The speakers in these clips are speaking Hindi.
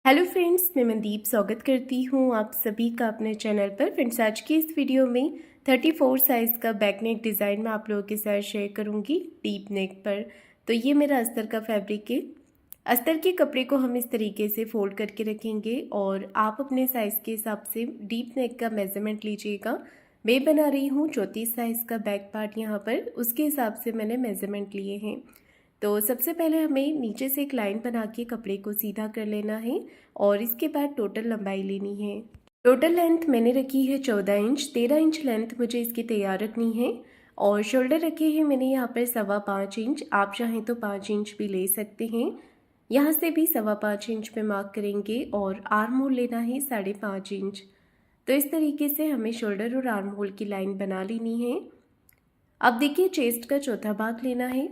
हेलो फ्रेंड्स, मैं मनदीप स्वागत करती हूँ आप सभी का अपने चैनल पर। फ्रेंड्स, आज की इस वीडियो में 34 साइज़ का बैक नेक डिज़ाइन मैं आप लोगों के साथ शेयर करूँगी डीप नेक पर। तो ये मेरा अस्तर का फैब्रिक है। अस्तर के कपड़े को हम इस तरीके से फोल्ड करके रखेंगे और आप अपने साइज़ के हिसाब से डीप नेक का मेज़रमेंट लीजिएगा। मैं बना रही हूँ 34 साइज़ का बैक पार्ट, यहाँ पर उसके हिसाब से मैंने मेज़रमेंट लिए हैं। तो सबसे पहले हमें नीचे से एक लाइन बना के कपड़े को सीधा कर लेना है और इसके बाद टोटल लंबाई लेनी है। टोटल लेंथ मैंने रखी है 14 इंच। 13 इंच लेंथ मुझे इसकी तैयार रखनी है और शोल्डर रखे हैं मैंने यहाँ पर 5.25 इंच। आप चाहें तो 5 इंच भी ले सकते हैं। यहाँ से भी 5.25 इंच पे मार्क करेंगे और आर्म होल लेना है 5.5 इंच। तो इस तरीके से हमें शोल्डर और आर्म होल की लाइन बना लेनी है। अब देखिए, चेस्ट का चौथा भाग लेना है।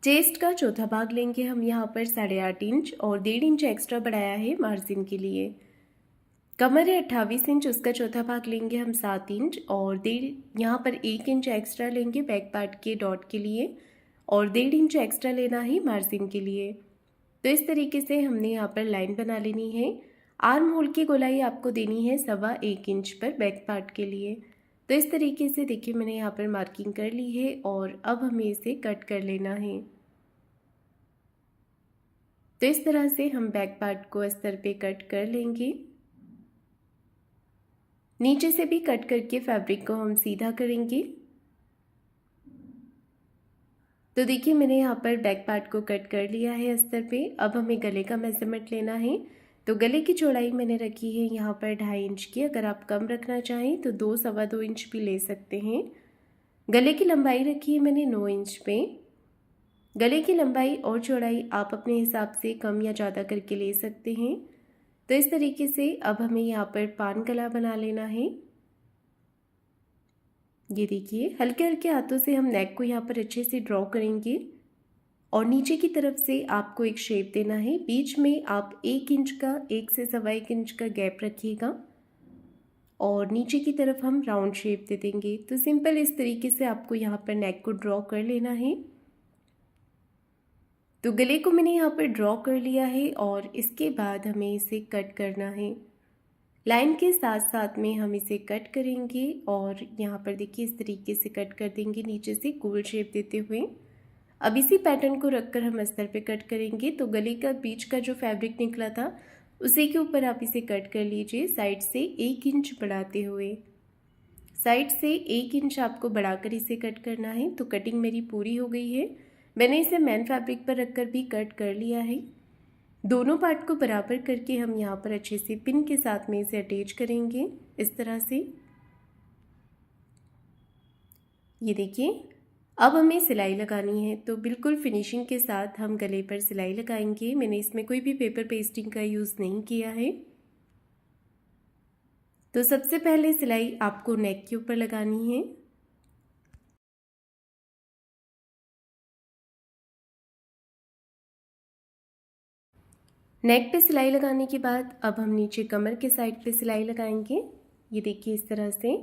चेस्ट का चौथा भाग लेंगे हम यहाँ पर 8.5 इंच और 1.5 इंच एक्स्ट्रा बढ़ाया है मार्जिन के लिए। कमर है 28 इंच, उसका चौथा भाग लेंगे हम 7 इंच और 1.5 यहाँ पर 1 इंच एक्स्ट्रा लेंगे बैक पार्ट के डॉट के लिए और 1.5 इंच एक्स्ट्रा लेना है मार्जिन के लिए। तो इस तरीके से हमने यहाँ पर लाइन बना लेनी है। आर्म होल की गोलाई आपको देनी है 1.25 इंच पर बैक पार्ट के लिए। तो इस तरीके से देखिए, मैंने यहाँ पर मार्किंग कर ली है और अब हमें इसे कट कर लेना है। तो इस तरह से हम बैक पार्ट को अस्तर पे कट कर लेंगे। नीचे से भी कट करके फैब्रिक को हम सीधा करेंगे। तो देखिए, मैंने यहाँ पर बैक पार्ट को कट कर लिया है अस्तर पे। अब हमें गले का मेजरमेंट लेना है। तो गले की चौड़ाई मैंने रखी है यहाँ पर 2.5 इंच की। अगर आप कम रखना चाहें तो 2-2.25 इंच भी ले सकते हैं। गले की लंबाई रखी है मैंने 9 इंच पे। गले की लंबाई और चौड़ाई आप अपने हिसाब से कम या ज़्यादा करके ले सकते हैं। तो इस तरीके से अब हमें यहाँ पर पान गला बना लेना है। ये देखिए, हल्के हल्के हाथों से हम नेक को यहाँ पर अच्छे से ड्रॉ करेंगे और नीचे की तरफ से आपको एक शेप देना है। बीच में आप 1 इंच का, 1 से 1.25 इंच का गैप रखिएगा और नीचे की तरफ हम राउंड शेप दे देंगे। तो सिंपल इस तरीके से आपको यहाँ पर नेक को ड्रॉ कर लेना है। तो गले को मैंने यहाँ पर ड्रॉ कर लिया है और इसके बाद हमें इसे कट करना है। लाइन के साथ साथ में हम इसे कट करेंगे और यहाँ पर देखिए इस तरीके से कट कर देंगे नीचे से गोल शेप देते हुए। अब इसी पैटर्न को रखकर हम अस्तर पे कट करेंगे। तो गले का बीच का जो फैब्रिक निकला था उसी के ऊपर आप इसे कट कर लीजिए, साइड से 1 इंच बढ़ाते हुए। साइड से 1 इंच आपको बढ़ाकर इसे कट करना है। तो कटिंग मेरी पूरी हो गई है। मैंने इसे मैन फैब्रिक पर रखकर भी कट कर लिया है। दोनों पार्ट को बराबर करके हम यहाँ पर अच्छे से पिन के साथ में इसे अटैच करेंगे इस तरह से। ये देखिए, अब हमें सिलाई लगानी है। तो बिल्कुल फिनिशिंग के साथ हम गले पर सिलाई लगाएंगे। मैंने इसमें कोई भी पेपर पेस्टिंग का यूज़ नहीं किया है। तो सबसे पहले सिलाई आपको नेक के ऊपर लगानी है। नेक पे सिलाई लगाने के बाद अब हम नीचे कमर के साइड पे सिलाई लगाएंगे। ये देखिए, इस तरह से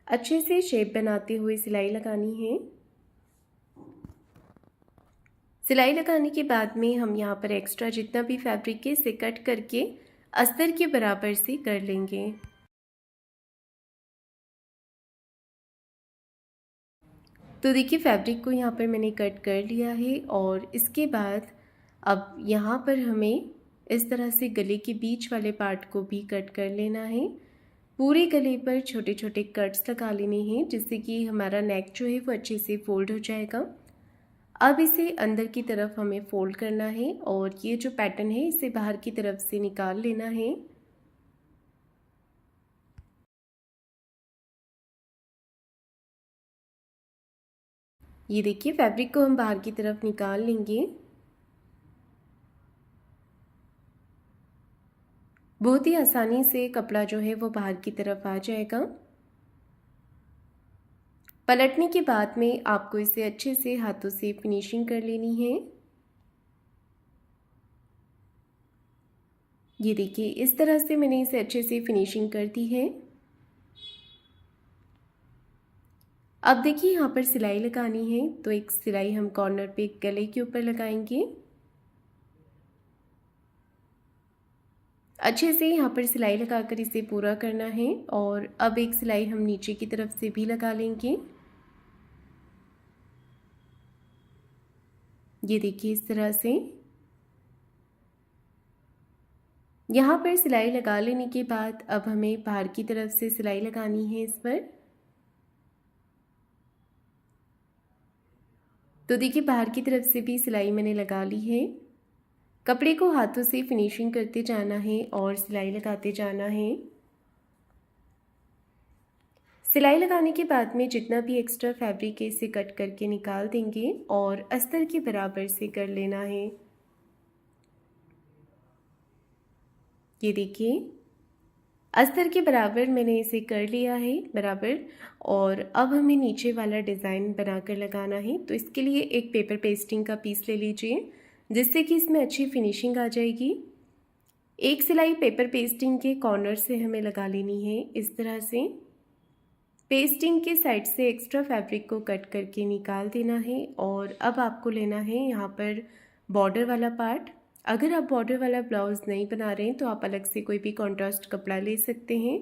अच्छे से शेप बनाते हुए सिलाई लगानी है। सिलाई लगाने के बाद में हम यहाँ पर एक्स्ट्रा जितना भी फैब्रिक है इसे कट करके अस्तर के बराबर से कर लेंगे। तो देखिए, फैब्रिक को यहाँ पर मैंने कट कर लिया है और इसके बाद अब यहाँ पर हमें इस तरह से गले के बीच वाले पार्ट को भी कट कर लेना है। पूरे गले पर छोटे छोटे कट्स लगा लेने हैं जिससे कि हमारा नेक जो है वो अच्छे से फोल्ड हो जाएगा। अब इसे अंदर की तरफ हमें फोल्ड करना है और ये जो पैटर्न है इसे बाहर की तरफ से निकाल लेना है। ये देखिए, फैब्रिक को हम बाहर की तरफ निकाल लेंगे। बहुत ही आसानी से कपड़ा जो है वो बाहर की तरफ आ जाएगा। पलटने के बाद में आपको इसे अच्छे से हाथों से फिनिशिंग कर लेनी है। ये देखिए, इस तरह से मैंने इसे अच्छे से फिनिशिंग कर दी है। अब देखिए, यहाँ पर सिलाई लगानी है। तो एक सिलाई हम कॉर्नर पे गले के ऊपर लगाएंगे। अच्छे से यहाँ पर सिलाई लगाकर इसे पूरा करना है। और अब एक सिलाई हम नीचे की तरफ से भी लगा लेंगे। ये देखिए इस तरह से। यहाँ पर सिलाई लगा लेने के बाद अब हमें बाहर की तरफ से सिलाई लगानी है इस पर। तो देखिए बाहर की तरफ से भी सिलाई मैंने लगा ली है। कपड़े को हाथों से फिनिशिंग करते जाना है और सिलाई लगाते जाना है। सिलाई लगाने के बाद में जितना भी एक्स्ट्रा फैब्रिक है इसे कट करके निकाल देंगे और अस्तर के बराबर से कर लेना है। ये देखिए अस्तर के बराबर मैंने इसे कर लिया है बराबर। और अब हमें नीचे वाला डिज़ाइन बनाकर लगाना है। तो इसके लिए एक पेपर पेस्टिंग का पीस ले लीजिए जिससे कि इसमें अच्छी फिनिशिंग आ जाएगी। एक सिलाई पेपर पेस्टिंग के कॉर्नर से हमें लगा लेनी है इस तरह से। पेस्टिंग के साइड से एक्स्ट्रा फैब्रिक को कट करके निकाल देना है। और अब आपको लेना है यहाँ पर बॉर्डर वाला पार्ट। अगर आप बॉर्डर वाला ब्लाउज़ नहीं बना रहे हैं तो आप अलग से कोई भी कॉन्ट्रास्ट कपड़ा ले सकते हैं।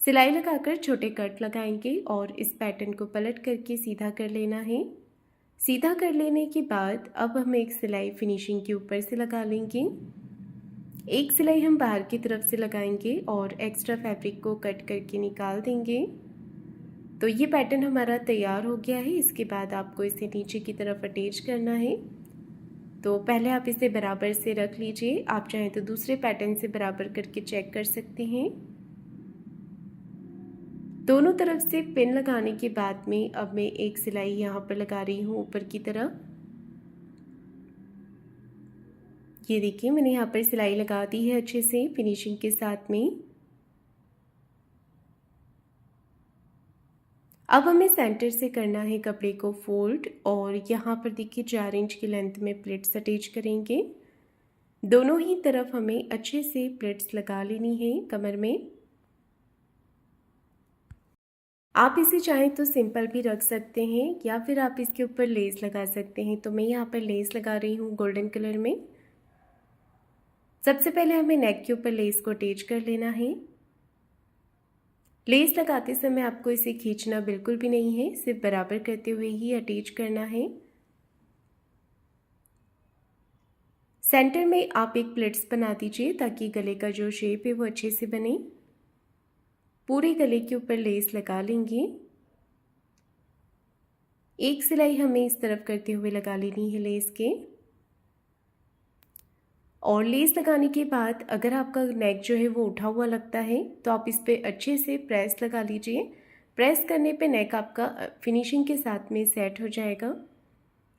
सिलाई लगाकर छोटे कट लगाएंगे और इस पैटर्न को पलट करके सीधा कर लेना है। सीधा कर लेने के बाद अब हम एक सिलाई फिनिशिंग के ऊपर से लगा लेंगे। एक सिलाई हम बाहर की तरफ से लगाएंगे और एक्स्ट्रा फैब्रिक को कट करके निकाल देंगे। तो ये पैटर्न हमारा तैयार हो गया है। इसके बाद आपको इसे नीचे की तरफ अटैच करना है। तो पहले आप इसे बराबर से रख लीजिए। आप चाहें तो दूसरे पैटर्न से बराबर करके चेक कर सकते हैं। दोनों तरफ से पिन लगाने के बाद में अब मैं एक सिलाई यहाँ पर लगा रही हूँ ऊपर की तरफ। ये देखिए मैंने यहाँ पर सिलाई लगा दी है अच्छे से फिनिशिंग के साथ में। अब हमें सेंटर से करना है कपड़े को फोल्ड और यहाँ पर देखिए 4 इंच की लेंथ में प्लेट्स अटैच करेंगे। दोनों ही तरफ हमें अच्छे से प्लेट्स लगा लेनी है कमर में। आप इसे चाहें तो सिंपल भी रख सकते हैं या फिर आप इसके ऊपर लेस लगा सकते हैं। तो मैं यहाँ पर लेस लगा रही हूँ गोल्डन कलर में। सबसे पहले हमें नेक के ऊपर लेस को अटैच कर लेना है। लेस लगाते समय आपको इसे खींचना बिल्कुल भी नहीं है, सिर्फ बराबर करते हुए ही अटैच करना है। सेंटर में आप एक प्लेट्स बना दीजिए ताकि गले का जो शेप है वो अच्छे से बने। पूरे गले के ऊपर लेस लगा लेंगे। एक सिलाई हमें इस तरफ करते हुए लगा लेनी है लेस के। और लेस लगाने के बाद अगर आपका नेक जो है वो उठा हुआ लगता है तो आप इस पर अच्छे से प्रेस लगा लीजिए। प्रेस करने पे नेक आपका फिनिशिंग के साथ में सेट हो जाएगा।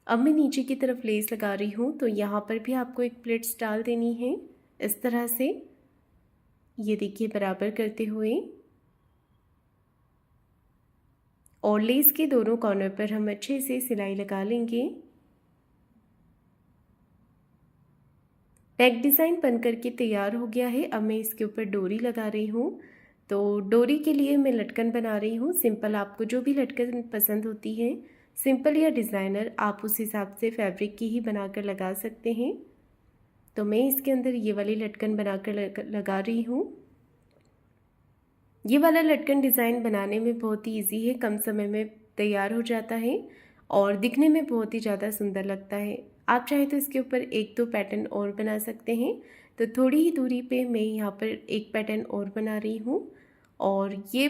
अब मैं नीचे की तरफ लेस लगा रही हूँ तो यहाँ पर भी आपको एक प्लेट्स डाल देनी है इस तरह से। ये देखिए बराबर करते हुए। और लेस के दोनों कॉर्नर पर हम अच्छे से सिलाई लगा लेंगे। नेक डिज़ाइन बन करके तैयार हो गया है। अब मैं इसके ऊपर डोरी लगा रही हूँ। तो डोरी के लिए मैं लटकन बना रही हूँ सिंपल। आपको जो भी लटकन पसंद होती है सिंपल या डिज़ाइनर आप उस हिसाब से फैब्रिक की ही बनाकर लगा सकते हैं। तो मैं इसके अंदर ये वाली लटकन बनाकर लगा रही हूँ। ये वाला लटकन डिज़ाइन बनाने में बहुत ही ईजी है, कम समय में तैयार हो जाता है और दिखने में बहुत ही ज़्यादा सुंदर लगता है। आप चाहें तो इसके ऊपर 1-2 पैटर्न और बना सकते हैं। तो थोड़ी ही दूरी पे मैं यहाँ पर एक पैटर्न और बना रही हूँ। और ये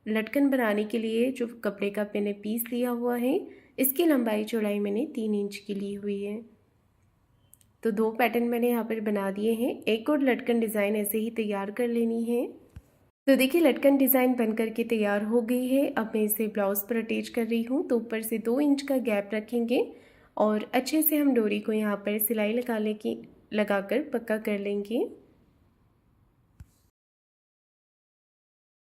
लटकन बनाने के लिए जो कपड़े का मैंने पीस लिया हुआ है इसकी लंबाई चौड़ाई मैंने 3 इंच की ली हुई है। तो 2 पैटर्न मैंने यहाँ पर बना दिए हैं। एक और लटकन डिज़ाइन ऐसे ही तैयार कर लेनी है। तो देखिए लटकन डिज़ाइन बन करके तैयार हो गई है। अब मैं इसे ब्लाउज़ पर अटैच कर रही हूँ। तो ऊपर से 2 इंच का गैप रखेंगे और अच्छे से हम डोरी को यहाँ पर सिलाई लगाकर पक्का कर लेंगे।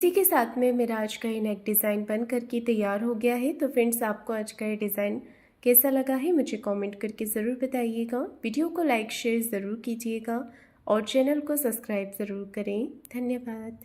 इसी के साथ में मेरा आज का ये नेक डिज़ाइन बन करके तैयार हो गया है। तो फ्रेंड्स आपको आज का ये डिज़ाइन कैसा लगा है मुझे कमेंट करके ज़रूर बताइएगा। वीडियो को लाइक शेयर ज़रूर कीजिएगा और चैनल को सब्सक्राइब ज़रूर करें। धन्यवाद।